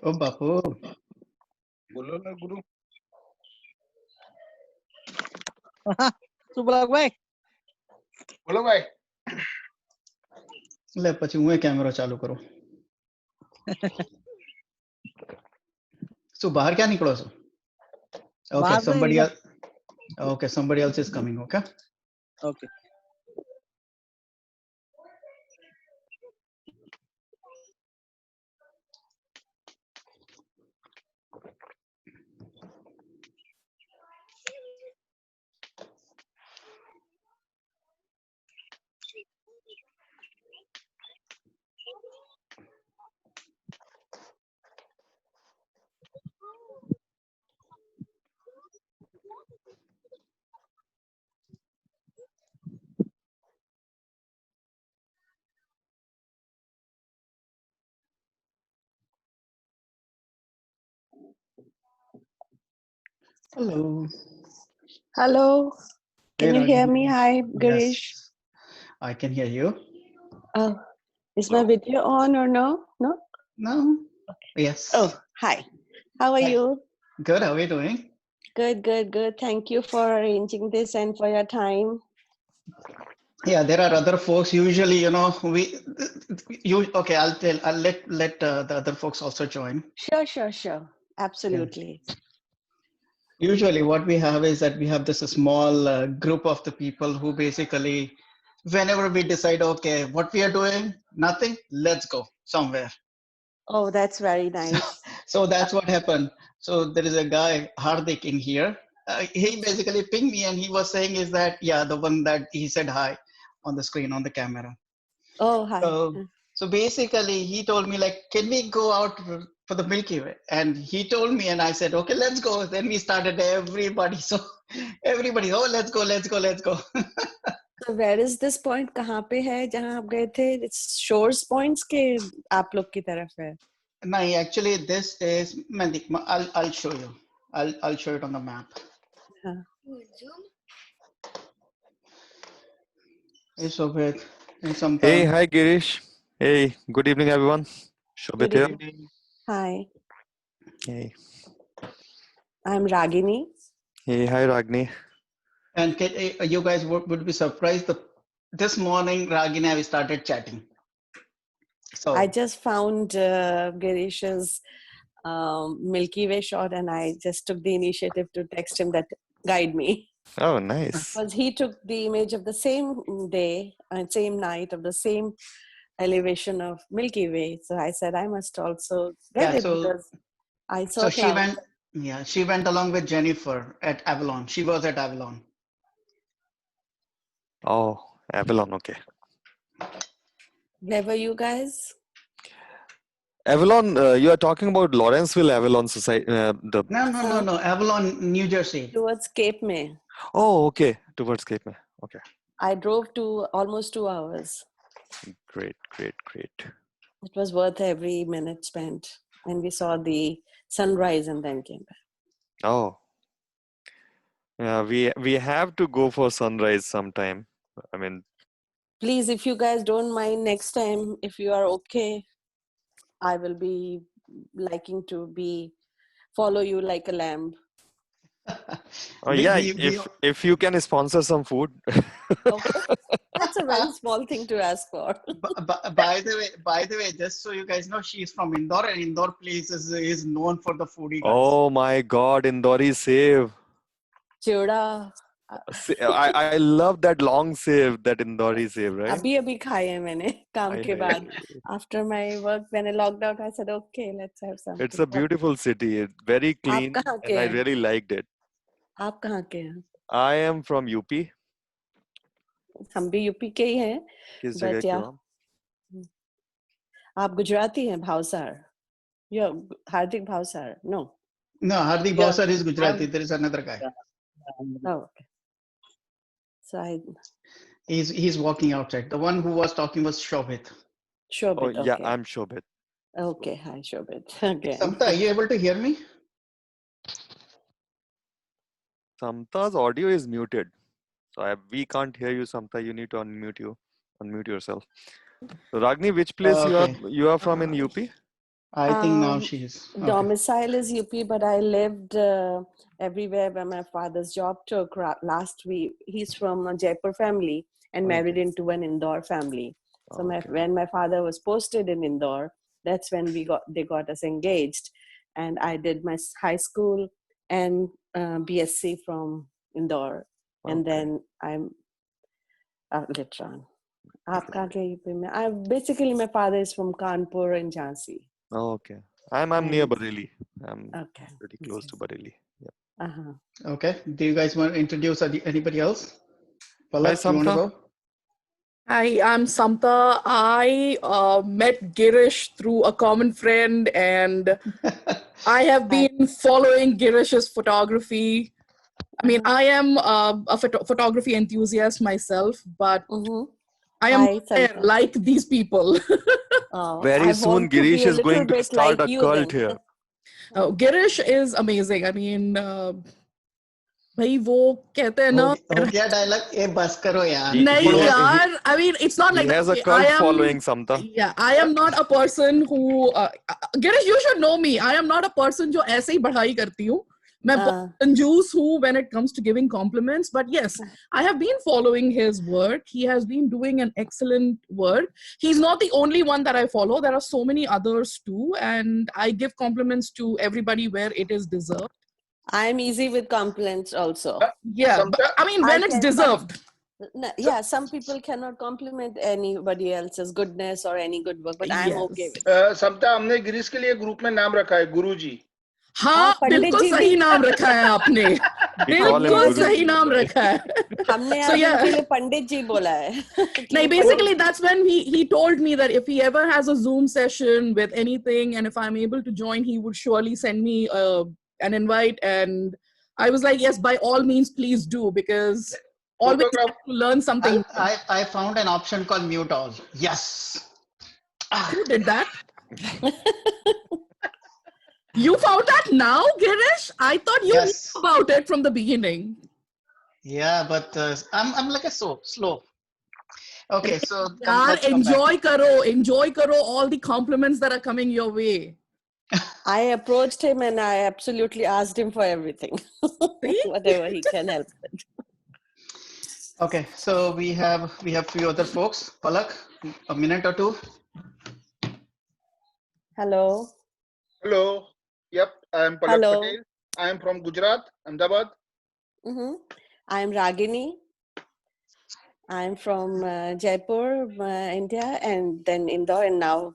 ओ बापू बोलो ना गुरु. શું બોલો ભાઈ બોલો ભાઈ. ले પછી હું કેમેરો ચાલુ કરું શું બહાર ક્યાં નીકળો છો ઓકે બહાર somebody નહીં else okay somebody else is coming okay okay hello Hello, can hey you hear Ragini. me? Hi, Girish. Yes, I can hear you Oh, is my video on or no? No? no yes Oh, hi. How are Hi. you? Good, how are you doing Good, good, good. Thank you for arranging this and for your time. yeah there are other folks usually you know you okay I'll let the other folks also join Sure, sure, sure. Absolutely. usually what we have is that we have this small group of the people who basically whenever we decide okay what we are doing nothing let's go somewhere Oh, that's very so, nice. so that's what happened so there is a guy Hardik in here he basically pinged me and he was saying is that yeah the one that he said hi on the screen on the camera Oh, hi. so basically he told me like can we go out for the Milky Way and he told me and I said okay let's go then we started everybody so everybody oh let's go So where is this point? कहाँ पे है जहाँ आप गए थे? It's Shores Points के आप लोग की तरफ है. no actually this is Mandik, I'll show you I'll show it on the map हाँ. hey Shobhit hey Samta Hey, hi Girish. Hey, good evening everyone. Shobhit Good here. evening. Hi, Hey. I'm Ragini. Hey, hi Ragni. and you guys would be surprised this morning Ragini and I started chatting so I just found Girish's Milky Way shot and I just took the initiative to text him that guide me. Oh, nice. Because he took the image of the same day and same night of the same elevation of Milky Way. So I said I must also get yeah it so because I saw so she clouds. went yeah she went along with Jennifer at Avalon she was at Avalon Oh, Avalon, okay. Where were you guys? Avalon, you are talking about Lawrenceville Avalon Society. no Avalon New Jersey Towards Cape May. Oh, okay. Towards Cape May. Okay. I drove to almost 2 hours. Great. It was worth every minute spent. And we saw the sunrise and then came back. Oh, yeah. We have to go for sunrise sometime. I mean, Please, if you guys don't mind, next time, if you are okay, I will be liking to follow you like a lamb. oh yeah. If you can sponsor some food. Okay, that's a very small thing to ask for. by the way, just so you guys know, she's from Indore, and Indore place is known for the foodie guys. Oh my God, Indori save. Choda. I love that long save, that Indori save, right? अभी खाए हैं मैंने काम के बाद. After my work, when I logged out, I said, okay, let's have something. It's a beautiful city. It's very clean, आप कहाँ के and I हैं? really liked it. आप कहाँ के हैं? I am from UP. हम भी यूपी के ही हैं. किस जगह के हो आप? आप गुजराती हैं, Bhavsar. You're Hardik Bhavsar. No. No, Hardik Bhavsar is Gujarati. There is another guy. Oh, okay. So He's walking outside. The one who was talking was Shobhit. Shobhit. Oh, yeah, okay. I'm Shobhit. Okay, hi Shobhit. Okay. Samta, are you able to hear me? Samta's audio is muted. So we can't hear you, Samta. You need to unmute yourself. So, Ragni, which place Okay. you are from in UP? I think now she is. Okay. Domicile is UP, but I lived everywhere where my father's job took. Last week, he's from a Jaipur family and married Okay. into an Indore family. So Okay. when my father was posted in Indore, that's when they got us engaged, and I did my high school and BSc from Indore, and Okay. then I'm later on. आप कहाँ के UP में? Basically, my father is from Kanpur and Jhansi. Okay. I'm near And Bareilly. I'm okay. pretty close to Bareilly. Yeah. Uh-huh. Okay. Do you guys want to introduce anybody else? Hi, Palak, you want to Samta. go? Hi, I'm Samta. I met Girish through a common friend, and I have been following Girish's photography. I mean, I am a photography enthusiast myself, but I am Hi, nowhere Samta. like these people. Oh, Very I soon, want to Girish be a is little going to bit start like a you cult then. here. Girish is amazing. I mean, भाई वो कहते हैं ना हो गया dialogue ए बस करो यार नहीं बढ़ो यार I mean it's not He like that. has a Okay, cult following, Samta. I am not a person who Girish, you should know me. I am not a person जो ऐसे ही बढ़ाई करती हूँ. मैं बहुत कंजूस हूँ when it comes to giving compliments, but yes, I have been following his work. He has been doing an excellent work. He's not the only one that I follow. There are so many others too, and I give compliments to everybody where it is deserved. I'm easy with compliments also. Yeah, but I mean when it's deserved. Yeah, some people cannot compliment anybody else's goodness or any good work, but I'm okay with it. समता हमने गिरीश के लिए group में नाम रखा है गुरुजी. हाँ बिल्कुल सही नाम रखा है आपने. बिल्कुल सही नाम रखा है. हमने आपके लिए पंडित जी बोला है. No, basically that's when he told me that if he ever has a Zoom session with anything and if I'm able to join, he would surely send me an invite, and I was like, yes, by all means, please do, because always have to learn something. I found an option called mute all. Yes. Who did that? You found that now, Girish? I thought you knew about it from the beginning. Yeah, but I'm like a slow. Okay, so enjoy karo all the compliments that are coming your way. I approached him and I absolutely asked him for everything. Whatever he can help with. Okay, so we have few other folks. Palak, a minute or two. Hello. Hello. Yep, I am Palak Patel. I am from Gujarat, Ahmedabad. I am Ragini. I am from Jaipur, India, and then Indore, and now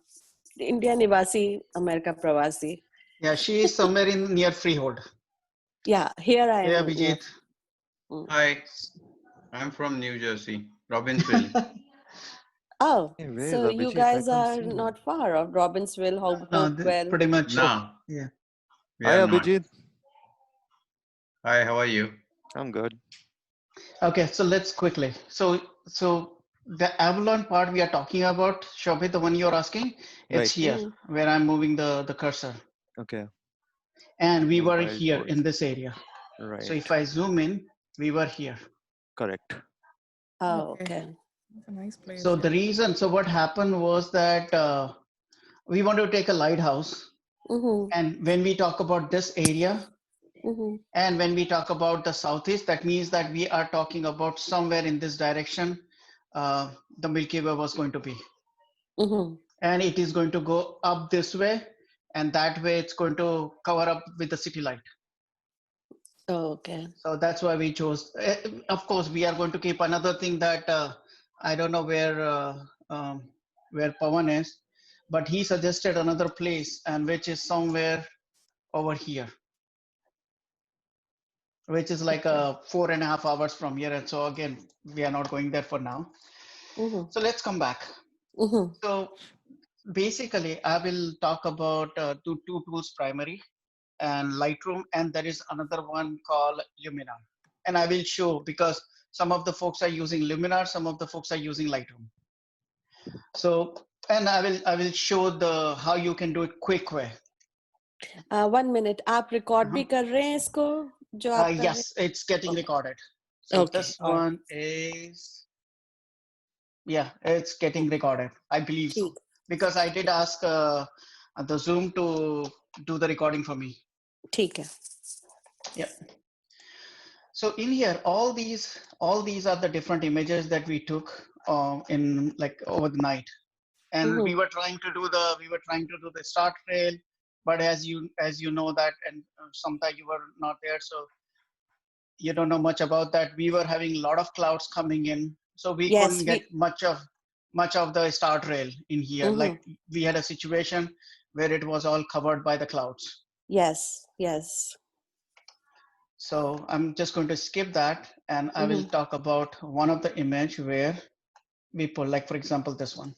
India Nivasi, America Pravasi. Yeah, she is somewhere near Freehold. Yeah, here I am. Yeah, Vijay. Hi, I'm from New Jersey, Robbinsville. Oh, so you guys are not far of Robbinsville, Hopewell. Pretty much. No. Yeah. Hi, Abhijit. Hi, how are you? I'm good. Okay, so let's quickly. So the Avalon part we are talking about, Shobhit, the one you're asking, it's here where I'm moving the cursor. Okay. And we were here in this area. Right. So if I zoom in, we were here. Correct. Oh, okay. That's a nice place. So the reason, so what happened was that we wanted to take a lighthouse. And when we talk about this area, and when we talk about the southeast, that means that we are talking about somewhere in this direction, the Milky Way was going to be. And it is going to go up this way, and that way it's going to cover up with the city light. Oh, okay. So that's why we chose. Of course, we are going to keep another thing that I don't know where Pawan is, but he suggested another place, and which is somewhere over here, which is like 4.5 hours from here. And so again, we are not going there for now. So let's come back. So basically, I will talk about two tools, primary and Lightroom, and there is another one called Luminar. And I will show, because some of the folks are using Luminar, some of the folks are using Lightroom. So, and I will show how you can do it quick way. 1 minute. आप record भी कर रहे हैं इसको? जो आप yes, it's getting recorded. So okay. This one is, yeah, it's getting recorded. I believe so. Because I did ask the Zoom to do the recording for me. ठीक है. Yeah. So in here, all these are the different images that we took in like over the night, and we were trying to do the start trail, but as you know that, and sometimes you were not there, so you don't know much about that. We were having a lot of clouds coming in, so we couldn't get much of the start rail in here. Like we had a situation where it was all covered by the clouds. Yes. So I'm just going to skip that, and I will talk about one of the image where we pull, like for example, this one.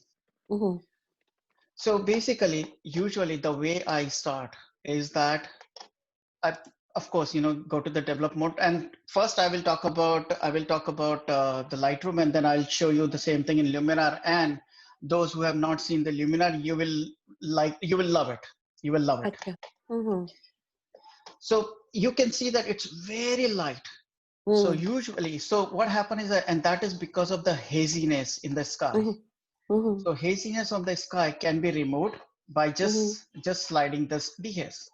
So basically, usually the way I start is that I, of course, go to the develop mode, and first I will talk about the Lightroom, and then I'll show you the same thing in Luminar. And those who have not seen the Luminar, you will love it. You will love it. Okay. So you can see that it's very light. So usually, what happens is that, and that is because of the haziness in the sky. So haziness of the sky can be removed by just sliding this dehaze.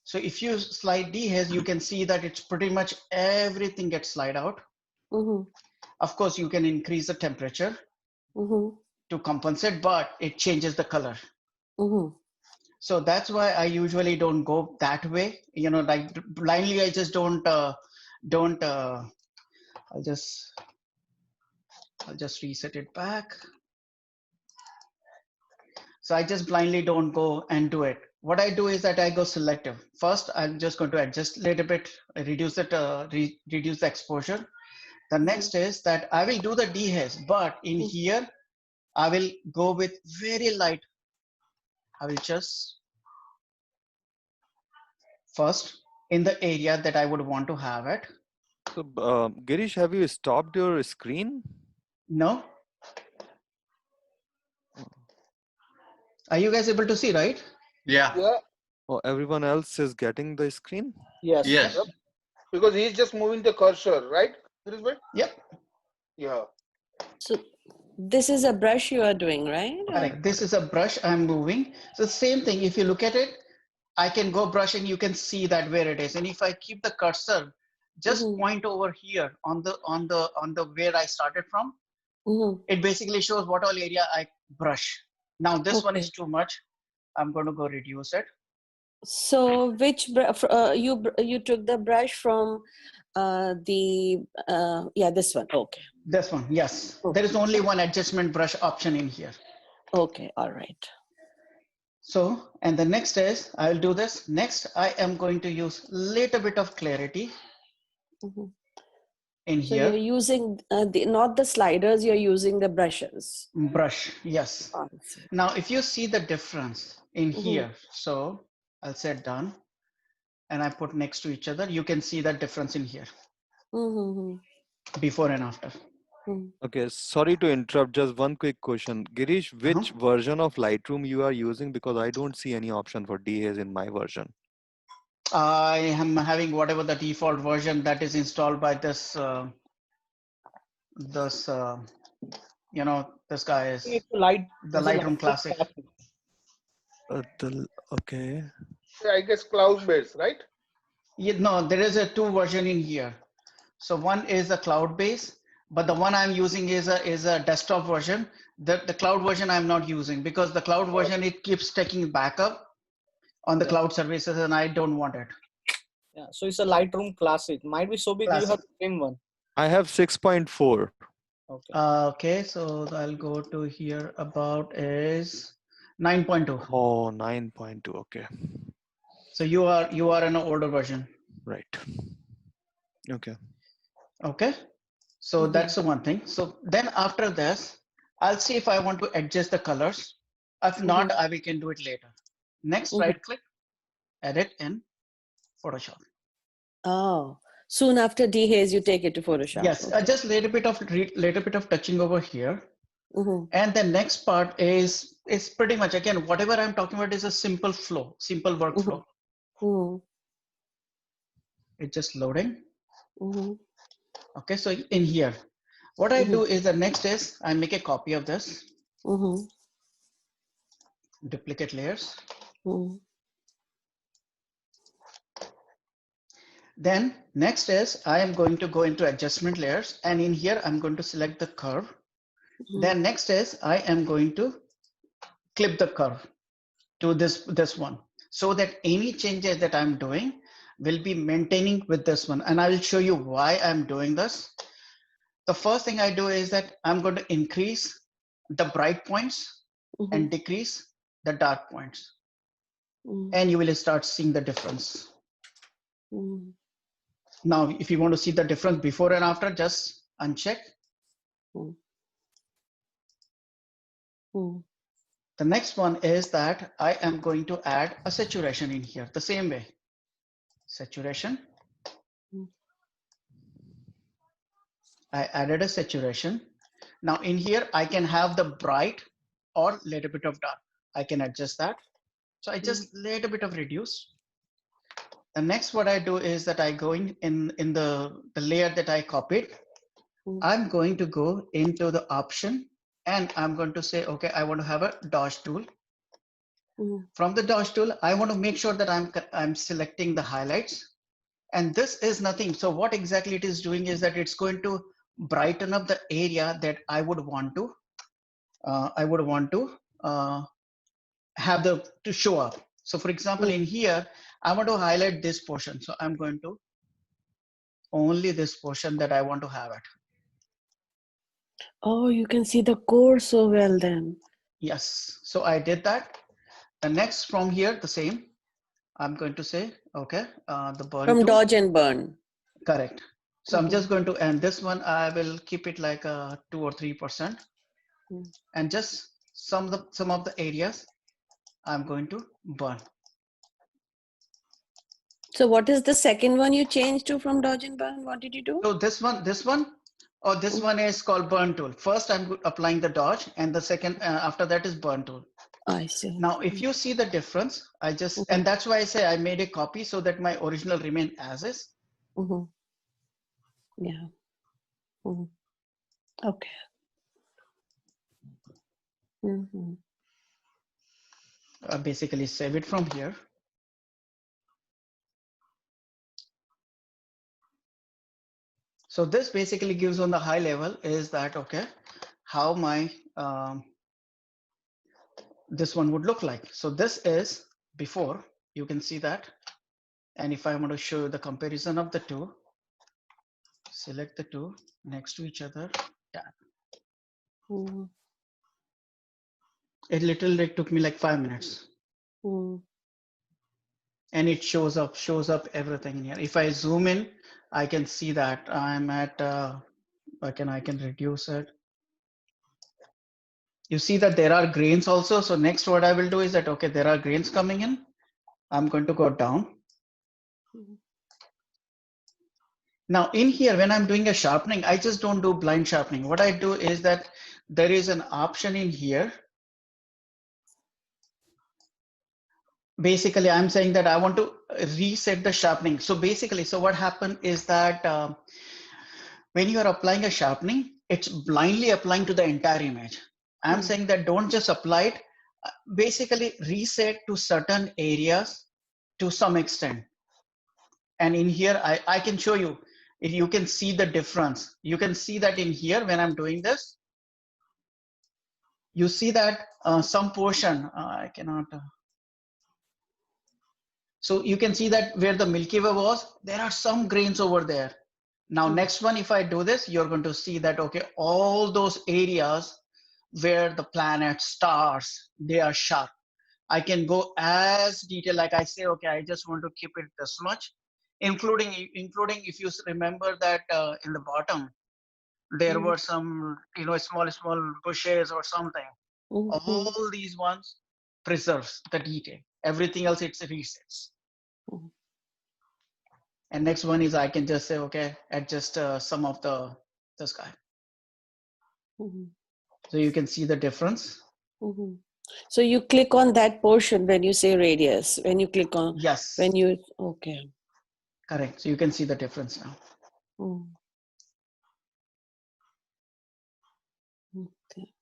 So if you slide dehaze, you can see that it's pretty much everything gets slide out. Of course, you can increase the temperature to compensate, but it changes the color. So that's why I usually don't go that way. Like blindly, I just don't. I'll just reset it back. So I just blindly don't go and do it. What I do is that I go selective. First, I'm just going to adjust a little bit, reduce the exposure. The next is that I will do the dehaze, but in here, I will go with very light. I will just first in the area that I would want to have it. So, Girish, have you stopped your screen? No. Are you guys able to see, right? Yeah. Oh, everyone else is getting the screen? Yes. Yes. Because he's just moving the cursor, right? Yep. Yeah. So this is a brush you are doing, right? Correct. This is a brush I'm moving. So same thing, if you look at it, I can go brush and you can see that where it is. And if I keep the cursor, just point over here on the where I started from, it basically shows what all area I brush. Now this one is too much. I'm going to go reduce it. So which you took the brush from this one. Okay. This one, yes. There is only one adjustment brush option in here. Okay, all right. So, and the next is, I will do this. Next, I am going to use little bit of clarity in So here. you're using not the sliders, you're using the brushes. Brush, yes. Now, if you see the difference in here, so I'll say done, and I put next to each other, you can see that difference in here, before and after. Okay, sorry to interrupt. Just one quick question. Girish, which version of Lightroom you are using? Because I don't see any option for dehaze in my version. I am having whatever the default version that is installed by this, this guy is the Lightroom Classic. Okay. I guess cloud-based, right? No, there is a two version in here. So one is a cloud-based, but the one I'm using is a desktop version. The cloud version I'm not using because the cloud version, it keeps taking backup on the cloud services, and I don't want it. Yeah, so it's a Lightroom Classic. Might be so big. You have the same one. I have 6.4. Okay. Okay, so I'll go to here. About is 9.2. Oh, 9.2. Okay. So you are in an older version. Right. Okay. Okay. So that's the one thing. So then after this, I'll see if I want to adjust the colors. If not, we can do it later. Next, right click, edit in Photoshop. Oh, soon after dehaze, you take it to Photoshop. Yes, just little bit of touching over here. And the next part is pretty much, again, whatever I'm talking about is a simple flow, simple workflow. It's just loading. Okay, so in here, what I do is the next is I make a copy of this. duplicate layers. Then next is I am going to go into adjustment layers, and in here I'm going to select the curve. Then next is I am going to clip the curve to this one, so that any changes that I'm doing will be maintaining with this one. And I will show you why I'm doing this. The first thing I do is that I'm going to increase the bright points and decrease the dark points. And you will start seeing the difference. Now, if you want to see the difference before and after, just uncheck. The next one is that I am going to add a saturation in here the same way. Saturation. I added a saturation. Now in here, I can have the bright or little bit of dark. I can adjust that. So I just little bit of reduce. The next what I do is that I go in the layer that I copied. I'm going to go into the option and I'm going to say, okay, I want to have a dodge tool. From the dodge tool, I want to make sure that I'm selecting the highlights. And this is nothing. So what exactly it is doing is that it's going to brighten up the area that I would want to have to show up. So for example, in here, I want to highlight this portion. So I'm going to only this portion that I want to have it. Oh, you can see the core so well then. Yes. So I did that. The next from here, the same. I'm going to say, okay, the burn from tool. dodge and burn. Correct. So I'm just going to, and this one, I will keep it like 2 or 3%. And just some of the areas I'm going to burn. So what is the second one you changed to from dodge and burn? What did you do? So this one, or this one is called burn tool. First, I'm applying the dodge, and the second after that is burn tool. I see. Now, if you see the difference, I just, and that's why I say I made a copy so that my original remain as is. Yeah. Okay. Basically save it from here. So this basically gives on the high level is that, okay, how my, this one would look like. So this is before, you can see that. And if I want to show you the comparison of the two, select the two next to each other. Yeah. It literally took me like 5 minutes. And it shows up everything in here. If I zoom in, I can see that I'm at, I can reduce it. You see that there are grains also. So next what I will do is that, okay, there are grains coming in. I'm going to go down. Now in here, when I'm doing a sharpening, I just don't do blind sharpening. What I do is that there is an option in here. Basically, I'm saying that I want to reset the sharpening. So basically, so what happened is that when you are applying a sharpening, it's blindly applying to the entire image. I'm saying that don't just apply it, basically reset to certain areas to some extent. And in here, I can show you, if you can see the difference. You can see that in here, when I'm doing this, you see that some portion, I cannot. So you can see that where the Milky Way was, there are some grains over there. Now, next one, if I do this, you're going to see that, okay, all those areas where the planets, stars, they are sharp. I can go as detailed, like I say, okay, I just want to keep it this much, including if you remember that in the bottom, there were some, small bushes or something. All these ones preserves the detail. Everything else, it's resets. And next one is I can just say, okay, adjust some of the sky. So you can see the difference. So you click on that portion when you say radius, when you click on, yes, when you, okay. Correct. So you can see the difference now. Okay.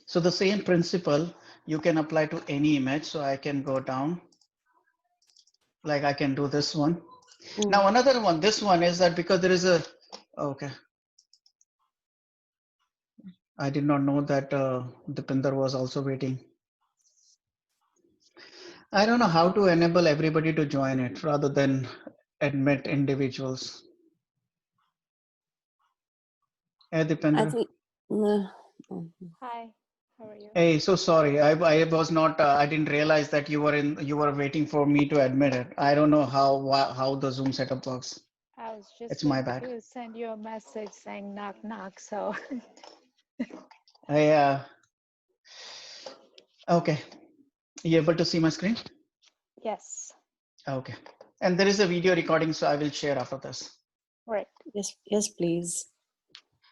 So the same principle you can apply to any image. So I can go down, like I can do this one. Now another one, this one is that because there is a, okay. I did not know that Dipinder was also waiting. I don't know how to enable everybody to join it rather than admit individuals. Hey, Dipendra. Hi, how are you? Hey, so sorry. I was not. I didn't realize that you were in. You were waiting for me to admit it. I don't know how the Zoom setup works. I was just It's my going bad. to send you a message saying knock knock. So I okay. You able to see my screen? yes, Okay. And there is a video recording, so I will share after this. right. Yes, please.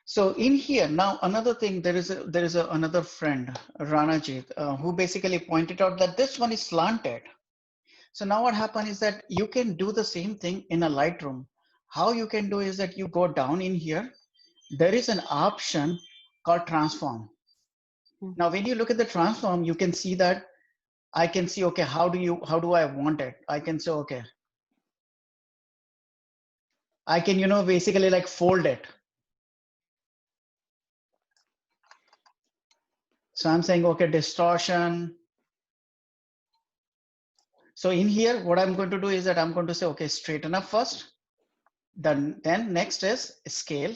So in here now, another thing, there is another friend, Ranajit, who basically pointed out that this one is slanted. So now what happened is that you can do the same thing in a Lightroom. How you can do is that you go down in here. There is an option called transform. Now, when you look at the transform, you can see that I can see, okay, how do I want it? I can say, okay, I can, basically like fold it. So I'm saying, okay, distortion. So in here, what I'm going to do is that I'm going to say, okay, straighten up first. Then next is scale.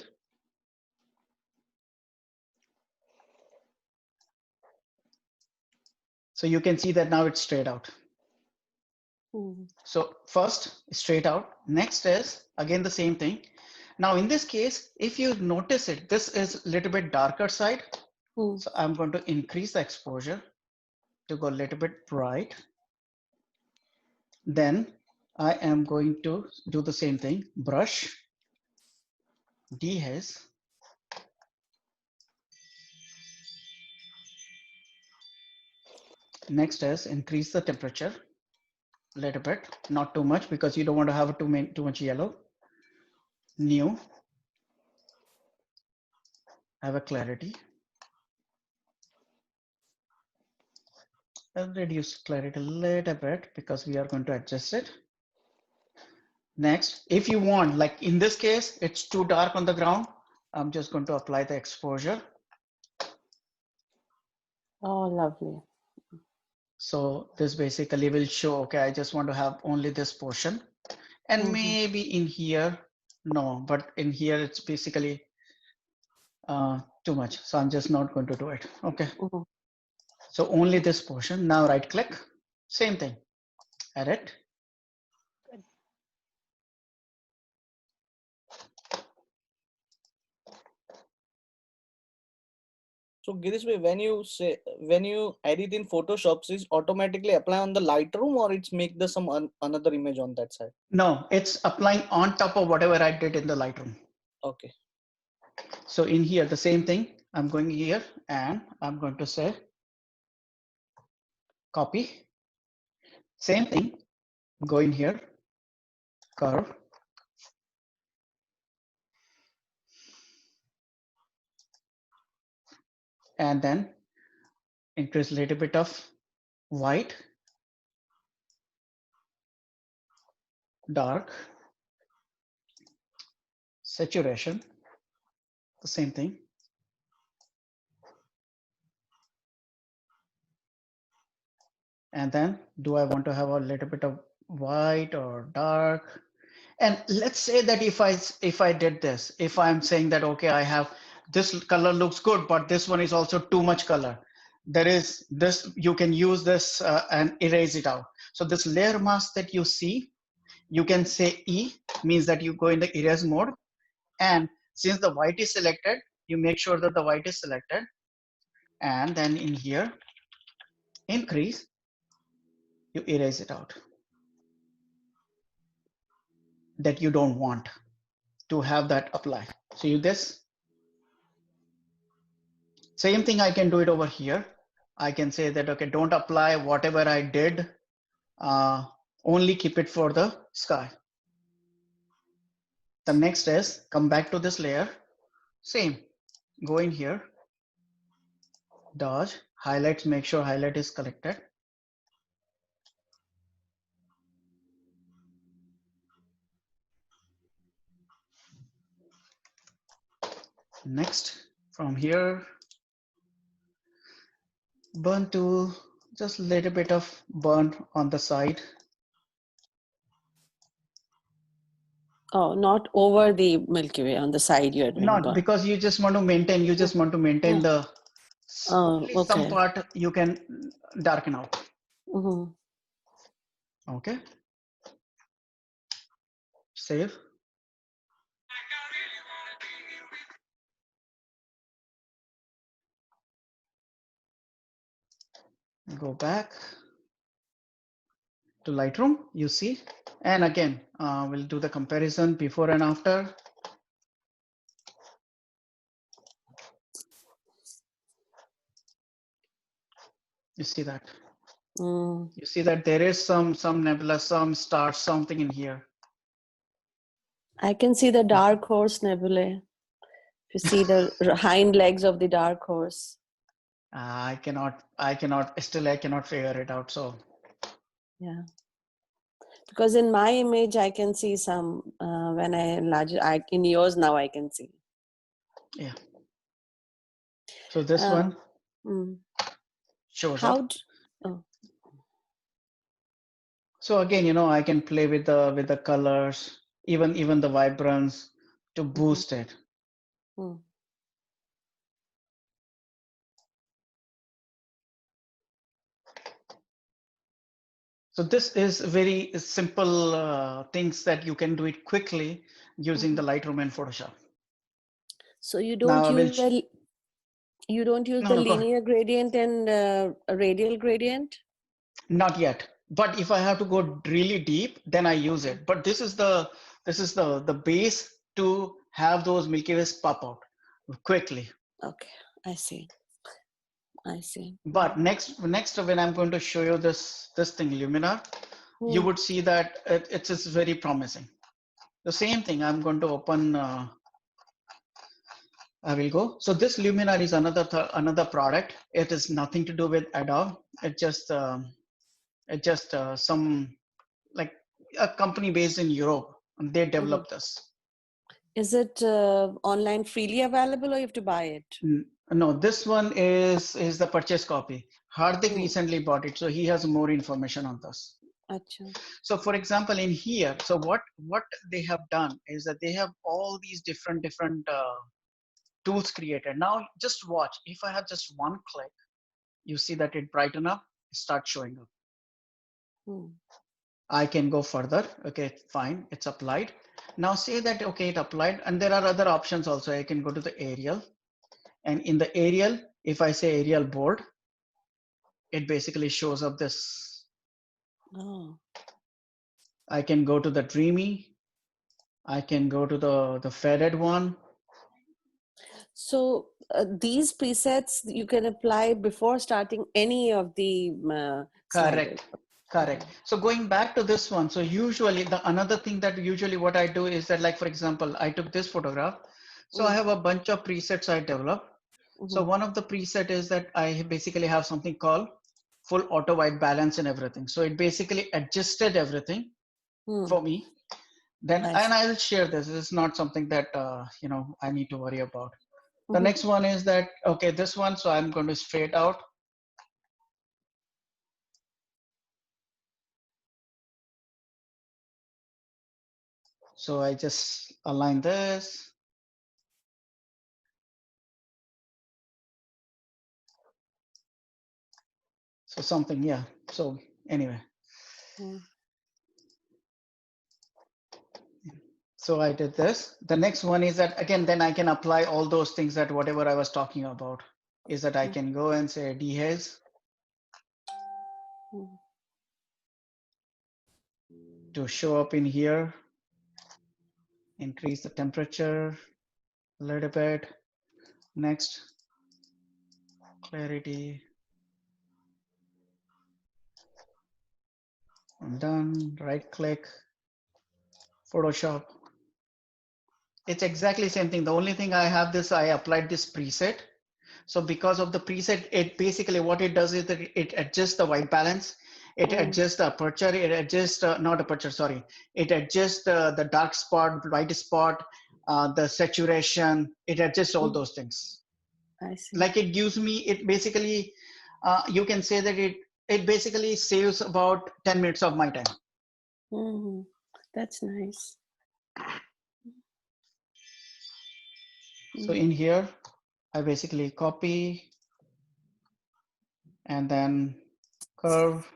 So you can see that now it's straight out. So first straight out, next is again the same thing. Now in this case, if you notice it, this is a little bit darker side. So I'm going to increase the exposure to go a little bit bright. Then I am going to do the same thing, brush, dehaze. Next is increase the temperature a little bit, not too much because you don't want to have too much yellow. New, have a clarity. I'll reduce clarity a little bit because we are going to adjust it. Next, if you want, like in this case, it's too dark on the ground. I'm just going to apply the exposure. Oh, lovely. So this basically will show, okay, I just want to have only this portion. And maybe in here, no, but in here it's basically too much. So I'm just not going to do it. Okay. So only this portion. Now right click, same thing, edit. Good. So Girish, when you edit in Photoshop, is automatically apply on the Lightroom or it's make the some another image on that side? No, it's applying on top of whatever I did in the Lightroom. Okay. So in here, the same thing. I'm going here and I'm going to say copy. Same thing. Go in here, curve. And then increase a little bit of white, dark, saturation, the same thing. And then do I want to have a little bit of white or dark? And let's say that if I did this, if I'm saying that, okay, I have this color looks good, but this one is also too much color. There is this, you can use this and erase it out. So this layer mask that you see, you can say E means that you go in the erase mode. And since the white is selected, you make sure that the white is selected. And then in here, increase, you erase it out. That you don't want to have that apply. So you this. Same thing, I can do it over here. I can say that, okay, don't apply whatever I did, only keep it for the sky. The next is come back to this layer, same, go in here, dodge, highlights, make sure highlight is collected. Next, from here, burn tool, just a little bit of burn on the side. Oh, not over the Milky Way, on the side you are doing Not burn. because you just want to maintain, the, Oh, at least some okay. part you can darken out. Okay. Save. Go back to Lightroom, you see, and again, we'll do the comparison before and after. You see that? You see that there is some nebula, some stars, something in here. I can see the dark horse nebulae. You see the hind legs of the dark horse. I cannot figure it out. So yeah, because in my image I can see some when I enlarge it. In yours now I can see. Yeah. So this one shows up. So again, I can play with the colors, even the vibrance to boost it. So this is very simple things that you can do it quickly using the Lightroom and Photoshop. So you don't use the linear gradient and radial gradient? Not yet, but if I have to go really deep, then I use it. But this is the base to have those Milky Ways pop out quickly. Okay, I see. But next when I'm going to show you this thing Luminar, you would see that it's very promising. The same thing I'm going to open. I will go. So this Luminar is another product. It is nothing to do with Adobe. It's just some like a company based in Europe, and they developed this. Is it online freely available, or you have to buy it? No, this one is the purchase copy. Hardik recently bought it, so he has more information on this. Achha. So for example, in here, so what they have done is that they have all these different tools created. Now just watch. If I have just one click, you see that it brighten up, start showing up. I can go further. Okay, fine, it's applied. Now say that, okay, it applied, and there are other options also. I can go to the aerial, and in the aerial, if I say aerial board, it basically shows up this. I can go to the dreamy. I can go to the faded one. So these presets you can apply before starting any of the Correct. So going back to this one, so usually another thing that usually what I do is that, like for example, I took this photograph. So I have a bunch of presets I developed. So one of the preset is that I basically have something called full auto white balance and everything. So it basically adjusted everything for me. Then and I'll share this. This is not something that I need to worry about. The next one is that, okay, this one. So I'm going to straight out. So I just align this. So something, yeah. So anyway. So I did this. The next one is that, again, then I can apply all those things that whatever I was talking about is that I can go and say dehaze to show up in here, increase the temperature a little bit. Next, clarity. I'm done. Right click, Photoshop. It's exactly the same thing. The only thing I have this, I applied this preset. So because of the preset, it basically what it does is that it adjusts the white balance, it adjusts the aperture, it adjusts, not aperture, sorry. It adjusts the dark spot, light spot, the saturation, it adjusts all those things. I see. Like it gives me, it basically, you can say that it basically saves about 10 minutes of my time. That's nice. So in here, I basically copy and then curve.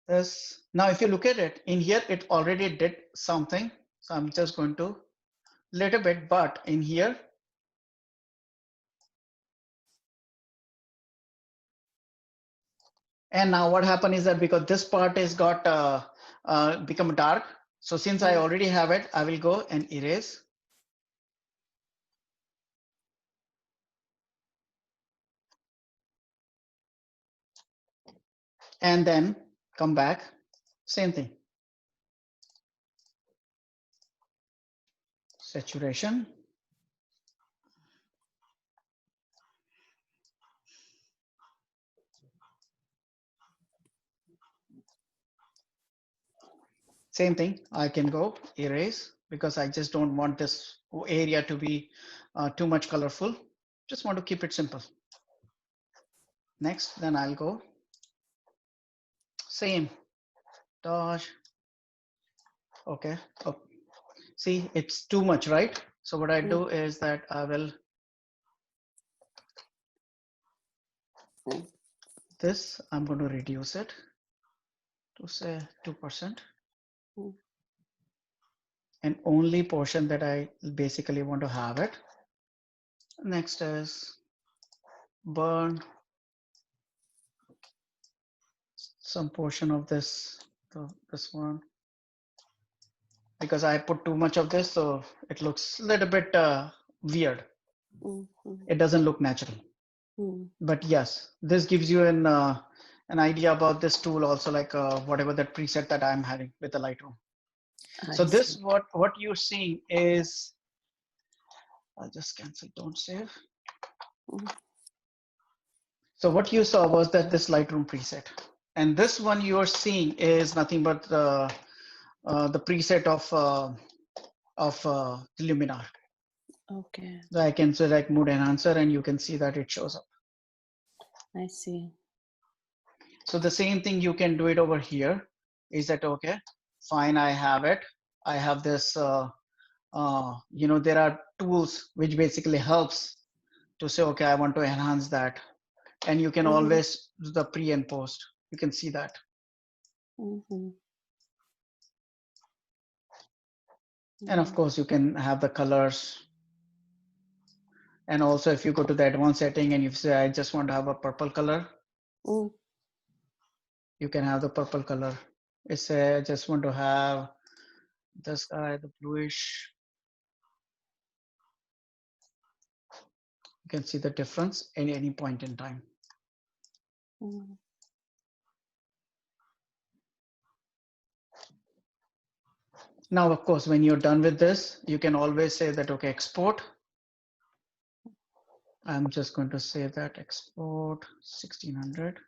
This. Now, if you look at it in here, it already did something. So I'm just going to little bit, but in here, and now what happened is that because this part is got become dark. So since I already have it, I will go and erase. And then come back, same thing. Saturation. Same thing, I can go erase because I just don't want this area to be too much colorful. Just want to keep it simple. Next, then I'll go same dodge. Okay. Oh, see, it's too much, right? So what I do is that I will this, I'm going to reduce it to say 2%. And only portion that I basically want to have it. Next is burn some portion of this, this one, because I put too much of this, so it looks a little bit weird. It doesn't look natural. But yes, this gives you an idea about this tool also, like whatever that preset that I'm having with the Lightroom. So this, what you're seeing is, I'll just cancel, don't save. So what you saw was that this Lightroom preset, and this one you are seeing is nothing but the preset of Luminar. Okay. So I can select mood enhancer, and you can see that it shows up. I see. So the same thing you can do it over here. Is that okay? Fine, I have it. I have this. You know, there are tools which basically helps to say, okay, I want to enhance that, and you can always do the pre and post. You can see that. And of course, you can have the colors. And also, if you go to the advanced setting and you say, I just want to have a purple color, you can have the purple color. It's I just want to have this guy, the bluish. You can see the difference at any point in time. Now, of course, when you're done with this, you can always say that, okay, export. I'm just going to say that export 1600.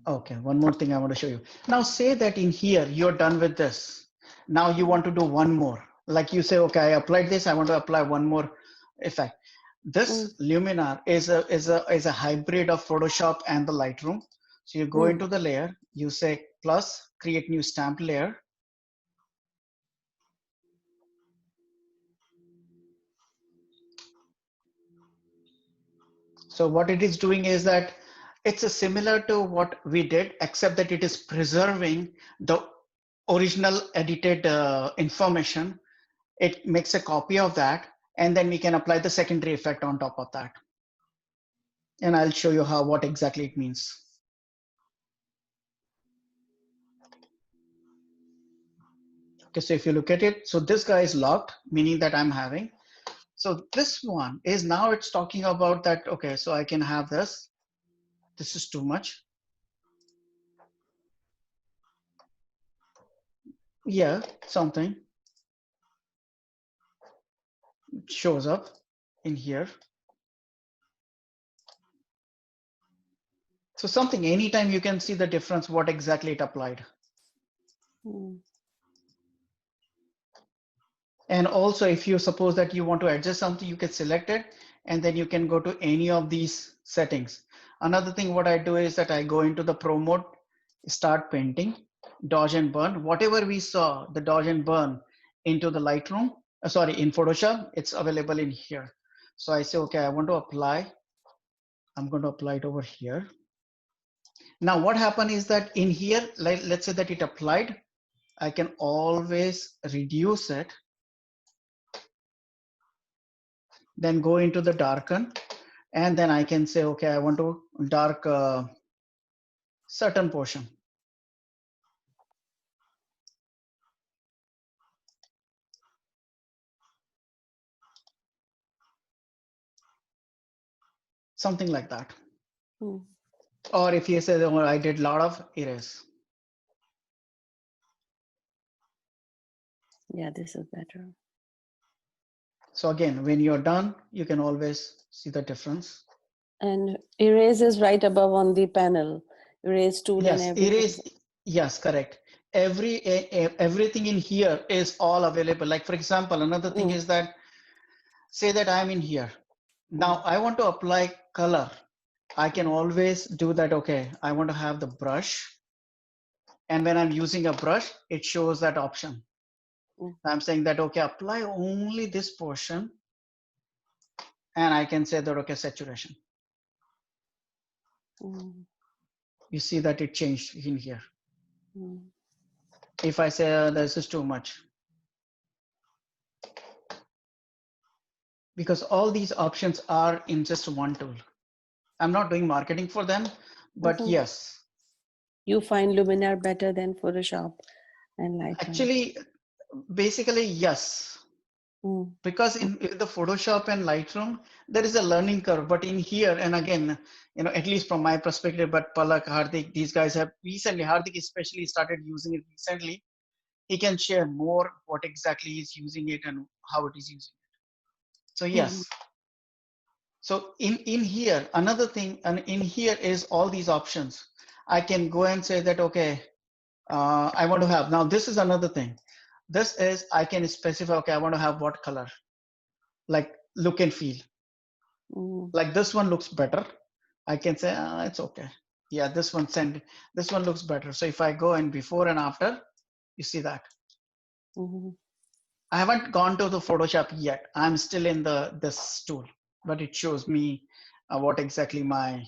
Okay, one more thing I want to show you. Now say that in here, you're done with this. Now you want to do one more. Like you say, okay, I applied this, I want to apply one more effect. This Luminar is a hybrid of Photoshop and the Lightroom. So you go into the layer, you say plus, create new stamp layer. So what it is doing is that it's a similar to what we did, except that it is preserving the original edited information. It makes a copy of that, and then we can apply the secondary effect on top of that. And I'll show you how, what exactly it means. Okay, so if you look at it, so this guy is locked, meaning that I'm having. So this one is now it's talking about that, okay, so I can have this. This is too much. Yeah, something. shows up in here. So something, anytime you can see the difference, what exactly it applied. And also, if you suppose that you want to adjust something, you can select it, and then you can go to any of these settings. Another thing, what I do is that I go into the Pro mode, start painting, dodge and burn. Whatever we saw, the dodge and burn into the Lightroom, sorry, in Photoshop, it's available in here. So I say, okay, I want to apply. I'm going to apply it over here. Now, what happened is that in here, like, let's say that it applied, I can always reduce it, then go into the darken, and then I can say, okay, I want to dark certain portion. Something like that. Or if you say, oh, I did a lot of erase. Yeah, this is better. So again, when you're done, you can always see the difference. And erase is right above on the panel. Erase tool Yes, and everything. erase. Yes, correct. Everything in here is all available. Like for example, another thing is that, say that I'm in here. Now I want to apply color. I can always do that. Okay, I want to have the brush. And when I'm using a brush, it shows that option. I'm saying that, okay, apply only this portion. And I can say that, okay, saturation. You see that it changed in here. If I say this is too much. Because all these options are in just one tool. I'm not doing marketing for them, but yes. You find Luminar better than Photoshop and Lightroom? Actually, basically, yes. Because in the Photoshop and Lightroom, there is a learning curve. But in here, and again, at least from my perspective, but Palak, Hardik, these guys have recently, Hardik especially started using it recently. He can share more what exactly he's using it and how it is using it. So yes. So in here, another thing, and in here is all these options. I can go and say that, okay, I want to have, now this is another thing. This is, I can specify, okay, I want to have what color, like look and feel. Like this one looks better. I can say, it's okay. Yeah, this one looks better. So if I go in before and after, you see that. I haven't gone to the Photoshop yet. I'm still in this tool, but it shows me what exactly my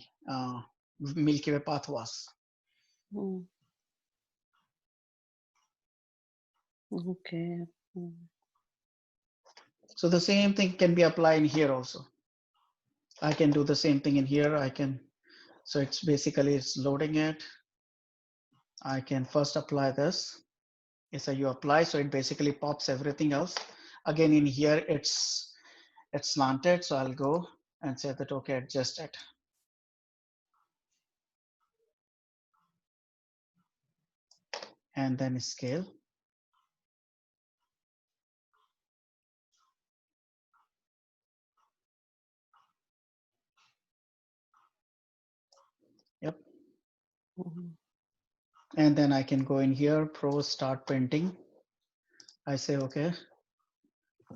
Milky Way path was. Okay. So the same thing can be applied in here also. I can do the same thing in here. So it's basically, it's loading it. I can first apply this. So you apply, so it basically pops everything else. Again, in here, it's slanted. So I'll go and say that, okay, adjust it. And then scale. Yep. And then I can go in here, Pro, start painting. I say, okay,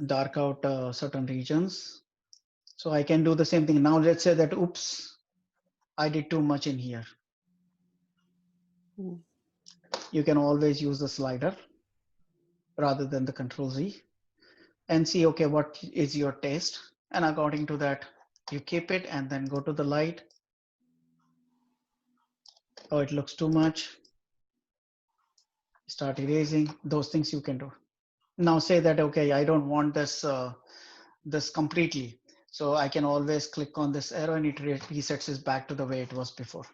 dark out certain regions. So I can do the same thing. Now let's say that, oops, I did too much in here. You can always use the slider rather than the Control Z and see, okay, what is your taste? And according to that, you keep it and then go to the light. Oh, it looks too much. Start erasing. Those things you can do. Now say that, okay, I don't want this this completely. So I can always click on this arrow and it resets it back to the way it was before.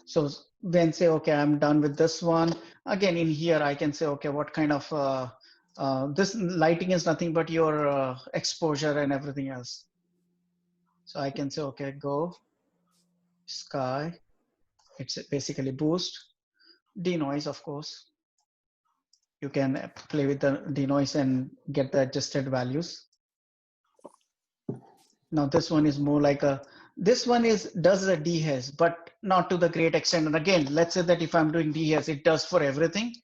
So then say, okay, I'm done with this one. Again, in here, I can say, okay, what kind of, this lighting is nothing but your exposure and everything else. So I can say, okay, go, sky. It's basically boost, denoise, of course. you can play with the denoise and get the adjusted values. Now this one is more like this one does the dehaze, but not to the great extent. And again, let's say that if I'm doing dehaze, it does for everything.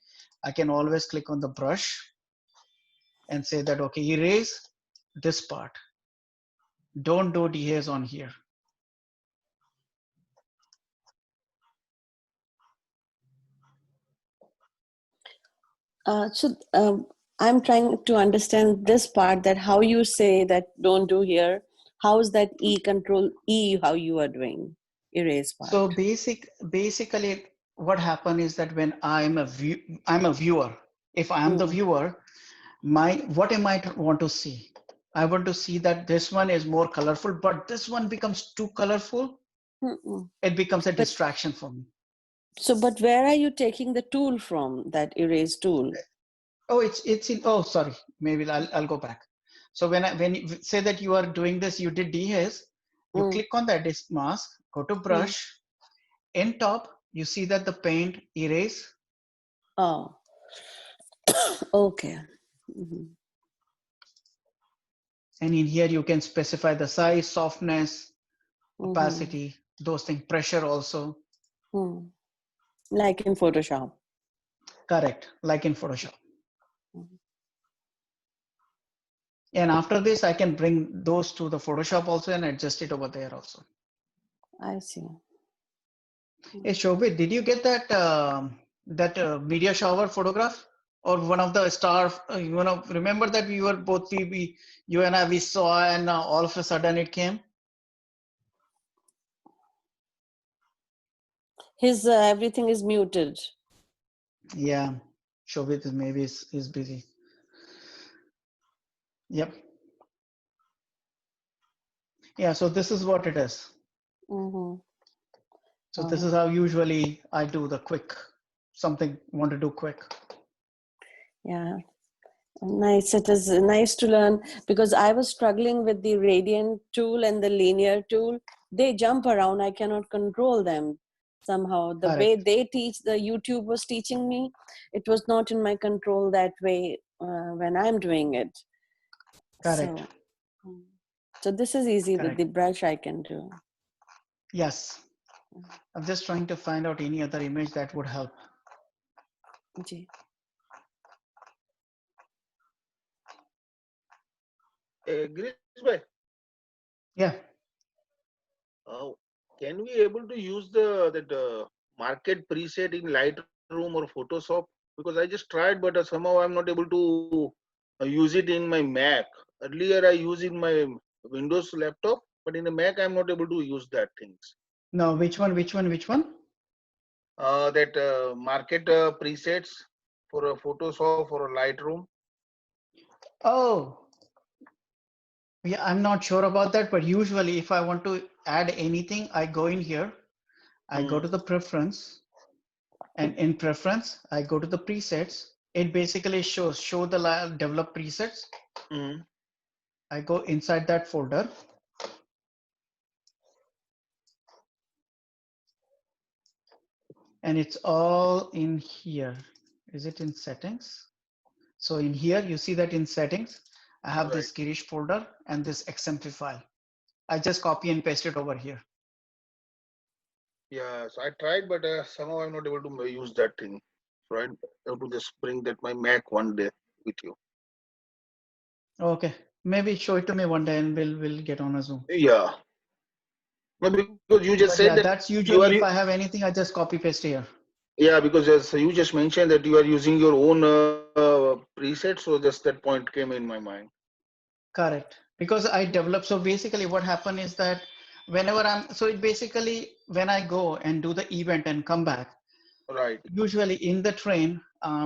I can always click on the brush and say that, okay, erase this part. Don't do dehaze on here. I'm trying to understand this part, that how you say that don't do here. How is that control E how you are doing erase part? So basically what happened is that when I'm a viewer, if I'm the viewer, what I might want to see, I want to see that this one is more colorful, but this one becomes too colorful. It becomes a distraction for me. So, but where are you taking the tool from, that erase tool? Oh, it's in, oh, sorry, maybe I'll go back. So when you say that you are doing this, you did dehaze, you click on that disk mask, go to brush, in top, you see that the paint erase. Oh, okay. And in here, you can specify the size, softness, opacity, those things, pressure also. Like in Photoshop. Correct, like in Photoshop. And after this, I can bring those to the Photoshop also and adjust it over there also. I see. Hey, Shobit, did you get that media shower photograph or one of the star? Remember that we were both you and I we saw, and all of a sudden it came. His everything is muted. Yeah, Shobit maybe is busy. Yep. Yeah, so this is what it is. So this is how usually I do the quick, something want to do quick. Yeah, nice. It is nice to learn, because I was struggling with the gradient tool and the linear tool. They jump around. I cannot control them somehow. The way they teach, the YouTube was teaching me, it was not in my control that way when I'm doing it. Correct. So this is easy. With the brush I can do. Yes. I'm just trying to find out any other image that would help. Girish bhai. Yeah. Can we able to use that market preset in Lightroom or Photoshop? Because I just tried, but somehow I'm not able to use it in my Mac. Earlier I used in my Windows laptop, but in the Mac I'm not able to use that things. No, which one? That market presets for a Photoshop or a Lightroom. Oh, yeah, I'm not sure about that, but usually if I want to add anything, I go in here, I go to the preference, and in preference, I go to the presets. It basically show the develop presets. I go inside that folder. And it's all in here. Is it in settings? So in here, you see that in settings, I have this Girish folder and this XMP file. I just copy and paste it over here. Yeah, so I tried, but somehow I'm not able to use that thing. So I have to just bring that my Mac one day with you. Okay, maybe show it to me one day and we'll get on a Zoom. Yeah. Maybe because you just said that that's usually if I have anything, I just copy paste here. Yeah, because as you just mentioned that you are using your own preset, so just that point came in my mind. Correct, because I developed. So basically, what happened is that whenever when I go and do the event and come back, right? Usually in the train,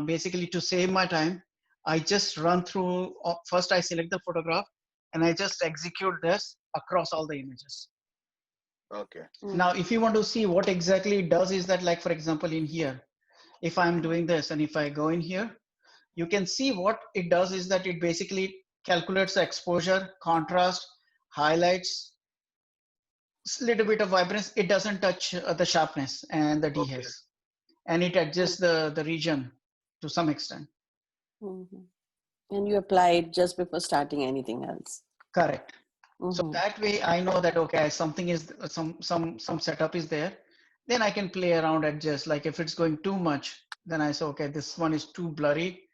basically to save my time, I just run through. First, I select the photograph, and I just execute this across all the images. Okay. Now, if you want to see what exactly it does, is that like for example in here, if I'm doing this and if I go in here, you can see what it does is that it basically calculates the exposure, contrast, highlights, a little bit of vibrance. It doesn't touch the sharpness and the dehaze, and it adjusts the region to some extent. Mhm. And you apply it just before starting anything else. Correct. So Mhm. that way I know that, okay, something is, some setup is there. Then I can play around, adjust. Like if it's going too much, then I say, okay, this one is too blurry,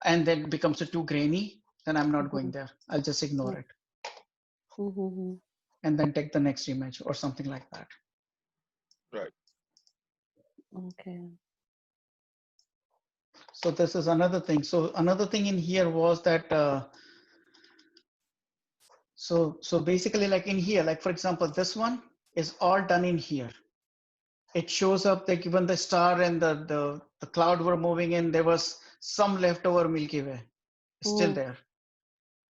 and then it becomes too grainy. Then I'm not going Mhm. there. I'll just ignore it Mhm. and then take the next image or something like that. Right. Okay. So this is another thing. So another thing in here was that, so basically, like in here, like for example, this one is all done in here. It shows up that even the star and the cloud were moving in, there was some leftover Milky Way still Mm. there.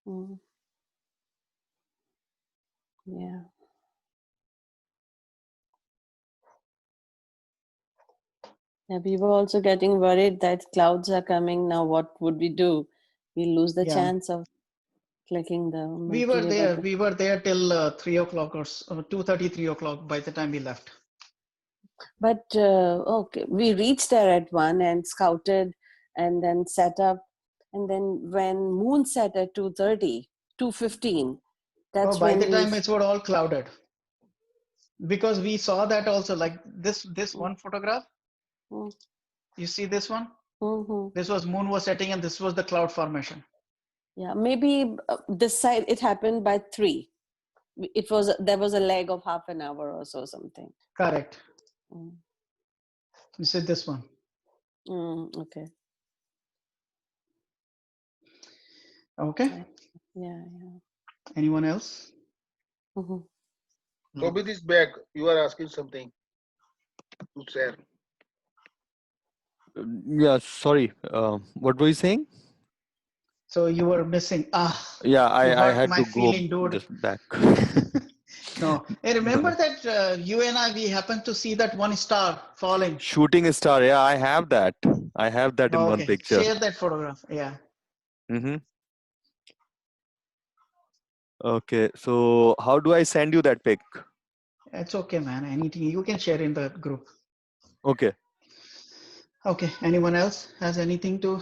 Mm. Yeah. Yeah, we were also getting worried that clouds are coming now. What would we do? We lose the Yeah, chance of clicking the we Milky were Way, there. but We were there till 3 o'clock or 2:30, 3 o'clock by the time we left. okay, we reached there at 1 and scouted and then set up. And then when moon set at 2:30, 2:15, Oh, that's by the when we. time it's were all clouded, because we saw that also, like this Mm, one photograph. mm, You see this one? mhm. This was moon was setting and this was the cloud formation. Yeah, maybe this side it happened by 3. There was a lag of half an hour or so something. Correct. Mm. You see this one. Okay. Okay. Right. Yeah. Anyone else? Mhm. Robin is back. You are asking something to share. Yeah, sorry. What were you saying? So you were missing. Yeah, You I hurt had my to go feeling, dude. just back. No. Hey, No, remember no. that you and I, we happened to see that one star falling. Shooting star. Yeah, I have that. I have that in Oh, one okay. picture. Share that photograph. Yeah. Mm-hmm. Okay, so how do I send you that pic? It's okay, man. Anything you can share in the group. Okay. Okay. Anyone else has anything to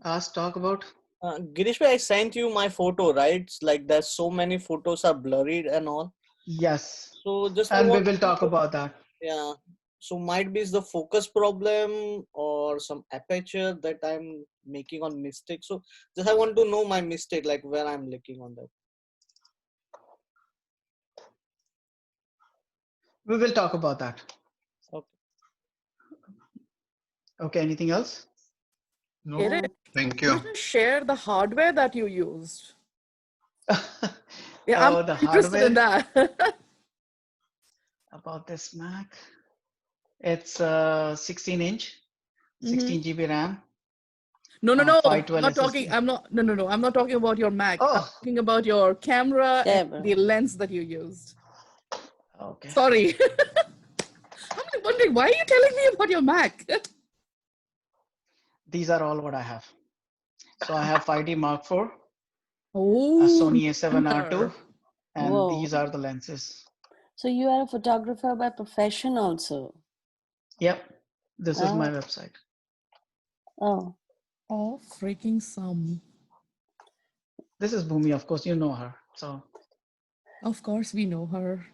talk about? Girish, I sent you my photo, right? It's like there's so many photos are blurred and all. Yes. So just I And we want will to talk know, about that. yeah. So might be it's the focus problem or some aperture that I'm making on mistake. So just I want to know my mistake, like where I'm looking on that. We will talk about that. Okay. Okay. Anything else? No, thank Could you you. just share the hardware that you used? Yeah, I'm Oh, the interested in hardware that. about this Mac. It's 16-inch, Mhm. 16 GB RAM, No. I'm 512 not talking. SSD. I'm not. No. I'm not talking about your Mac. I'm Oh, talking about your camera and Yeah, bro. the lens that you used. okay. Sorry. I'm like wondering why are you telling me about your Mac? These are all what I have. So I have 5D Mark IV, a Oh, Sony A7R II, wonder. and Whoa. these are the lenses. So you are a photographer by profession also. Yep, this is my Oh. website. Oh. Oh, freaking some. This is Bhumi, of course, you know her. So Of course, we know her.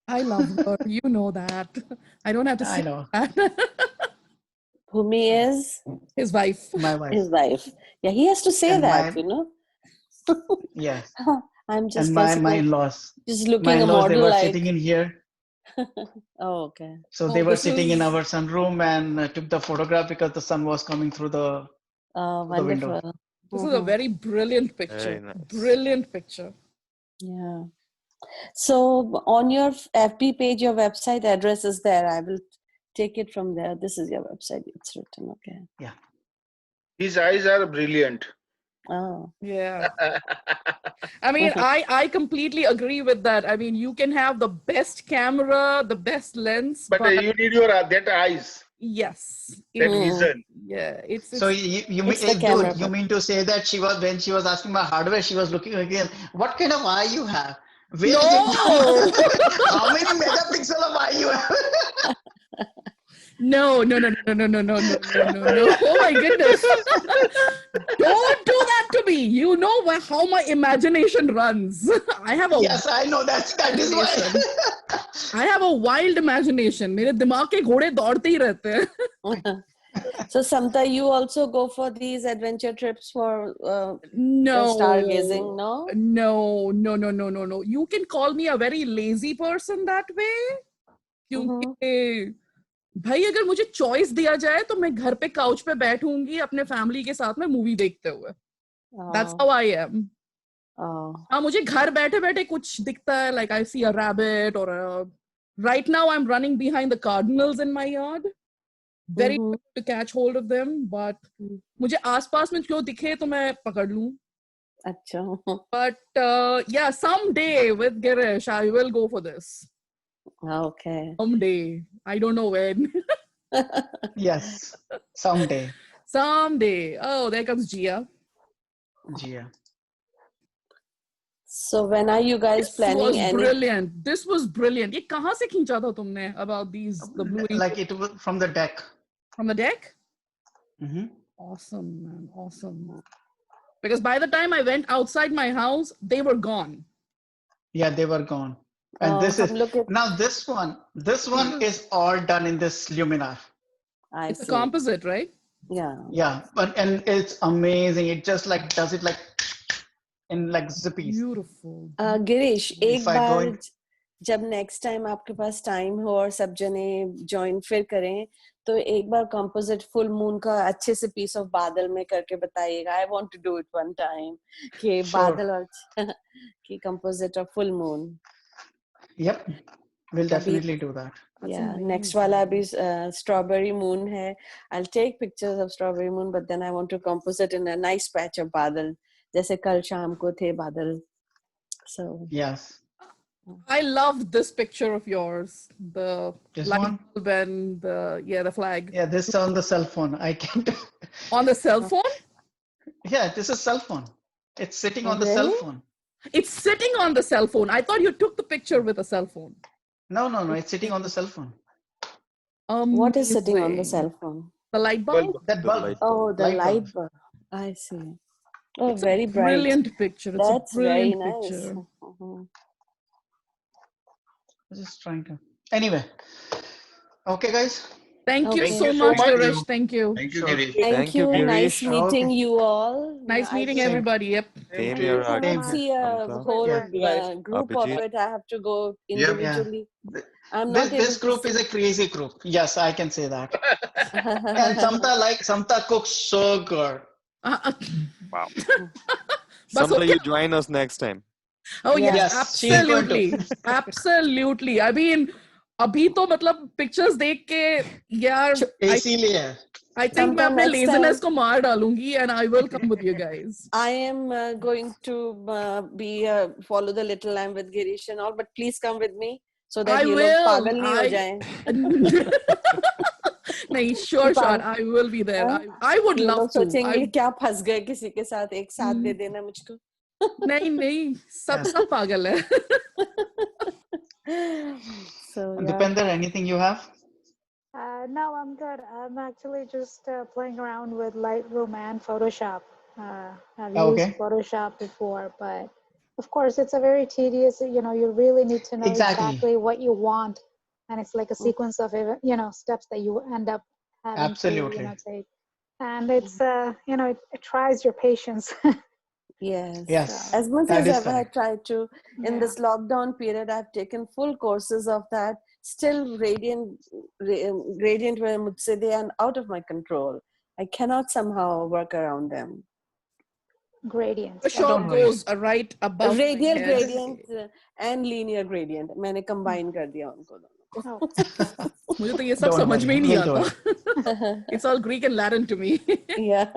I love her. You know that. I don't have to I say know that. Bhumi is His wife. my wife his wife. Yeah, he has to say and that, my, you know. yes, I'm and just my guessing, in-laws. just My looking a in-laws, they model were sitting like. in here. Oh, okay. So Oh, they were this sitting in is our sunroom and took the photograph because the sun was coming through the window. Wonderful. this is a very brilliant Very picture. nice. Brilliant picture. Yeah. So on your FB page, your website address is there. I will take it from there. This is your website. It's written. Okay. Yeah. His eyes are brilliant. Oh. Yeah. I mean, I completely agree with that. I mean, you can have the best camera, the best lens, But but you need your that eyes, yes, that it Hmm. vision. yeah, So it's you mean, It's the camera. dude, you mean to say that she was, when she was asking my hardware, she was looking again, what kind of eye you have? Where is it? no. How many megapixel of eye you have? No. Oh my goodness. Don't do that to me. You know how my imagination runs. I have a Yes, I know that is why. I have a wild imagination. मेरे दिमाग के घोड़े दौड़ते ही रहते हैं. So Samta, you also go for these adventure trips for No. stargazing, no? No. You can call me a very lazy person that way. क्योंकि भाई अगर मुझे चॉइस दिया जाए तो मैं घर पे काउच पे बैठूंगी अपने फैमिली के साथ में मूवी देखते हुए. That's how I am. हाँ, मुझे घर बैठे बैठे कुछ दिखता है, like I see a rabbit or a... Right now I'm running behind the cardinals in my yard. Very difficult to catch hold of them, but मुझे आसपास में जो दिखे तो मैं पकड़ लूं. अच्छा. But yeah, someday with Girish I will go for this. Okay. Someday. I don't know when. Yes, someday. Someday. Oh, there comes Gia. Gia. So when are you guys planning? This was brilliant. This was brilliant. ये कहाँ से खींचा था तुमने about these the blue ink? Like it was from the deck. From the deck? Mm-hmm. Awesome, man. Awesome. Because by the time I went outside my house, they were gone. Yeah, they were gone. And this is now this one is all done in this luminar. It's a composite, right? Yeah. Yeah, and it's amazing. It just like does it like in like zippies. Beautiful. Girish, एक बार जब next time आपके पास time हो और सब जने join फिर करें तो एक बार composite full moon का अच्छे से piece of बादल में करके बताइएगा. I want to do it one time कि बादल और कि composite of full moon. Yep, we'll definitely do that. Yeah, next wala abhi strawberry moon hai. I'll take pictures of strawberry moon, but then I want to compose it in a nice patch of badal. Jaise kal sham ko the badal. So yes, I love this picture of yours. The this light one bulb and the flag. Yeah, this is on the cell phone. I can't. On the cell phone? Yeah, this is cell phone. It's sitting on the cell phone. It's sitting on the cell phone. I thought you took the picture with a cell phone. No, it's sitting on the cell phone. What is sitting on the cell phone? The light bulb? That bulb. Oh, the light bulb. I see. Oh, it's very bright. Brilliant picture. It's That's a brilliant very nice. picture. I'm just trying to. Anyway. Okay, guys. Thank you so much, Girish. Thank you. Thank you, Girish. Thank you. Girish. Nice meeting you all. Nice meeting everybody. Yep. Same I here, cannot see a whole group of Abhijit. it. I have to go individually. I'm not This group is a crazy group. Yes, I can say that. And Samta cooks so good. Wow. Samta, you join us next time. Oh yes, Yes, absolutely. Absolutely. I mean, अभी तो मतलब pictures देख के यार इसीलिए I think मैं अपने laziness को मार डालूंगी and I will come with you guys. I am going to follow the little lamb with Girish and all, but please come with me so that you लोग पागल नहीं हो जाएं. नहीं, sure, I will be there. I would love to. सोचेंगे क्या फंस गए किसी के साथ, एक साथ दे देना मुझको. नहीं, सब पागल है. So, Dipender, anything you have? No, I'm good. I'm actually just playing around with Lightroom and Photoshop. I've used Photoshop before, but of course it's a very tedious, you really need to know exactly what you want. And it's like a sequence of, steps that you end up having to, take. And it's, it tries your patience. Yes. As much as ever I tried to, in this lockdown period, I've taken full courses of that. Still gradient where mujhse they are out of my control. I cannot somehow work around them. Gradient. The shot goes right above radial gradient and linear gradient. मैंने combine कर दिया उनको दोनों. मुझे तो ये सब समझ में ही नहीं आता. It's all Greek and Latin to me. Yeah.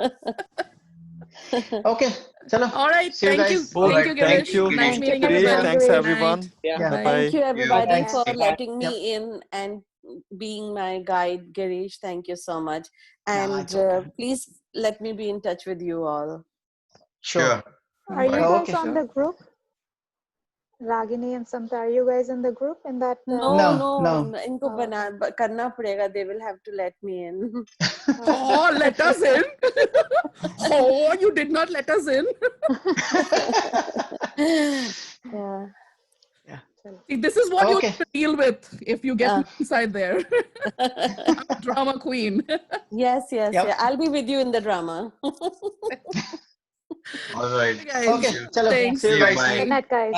Okay. Chalo. All right. Thank you. Thank you. Nice meeting everybody. Thanks everyone. Bye. Thank you everybody for letting me in and being my guide, Girish. Thank you so much. And please let me be in touch with you all. Sure. Are you guys on the group? Ragini and Samta, are you guys in the group in that? No. इनको करना पड़ेगा. They will have to let me in. Oh, let us in. Oh, you did not let us in. Yeah. See, this is what you have to deal with if you get me inside there. I'm a drama queen. Yes. I'll be with you in the drama. All right. Guys. Okay. Chalo. Thanks. See you guys. Bye. Good night, guys.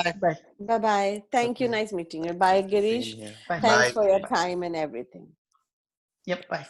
Bye. Bye. Thank you. Nice meeting you. Bye, Girish. Bye. Thanks Bye. for your time and everything. Yep. Bye.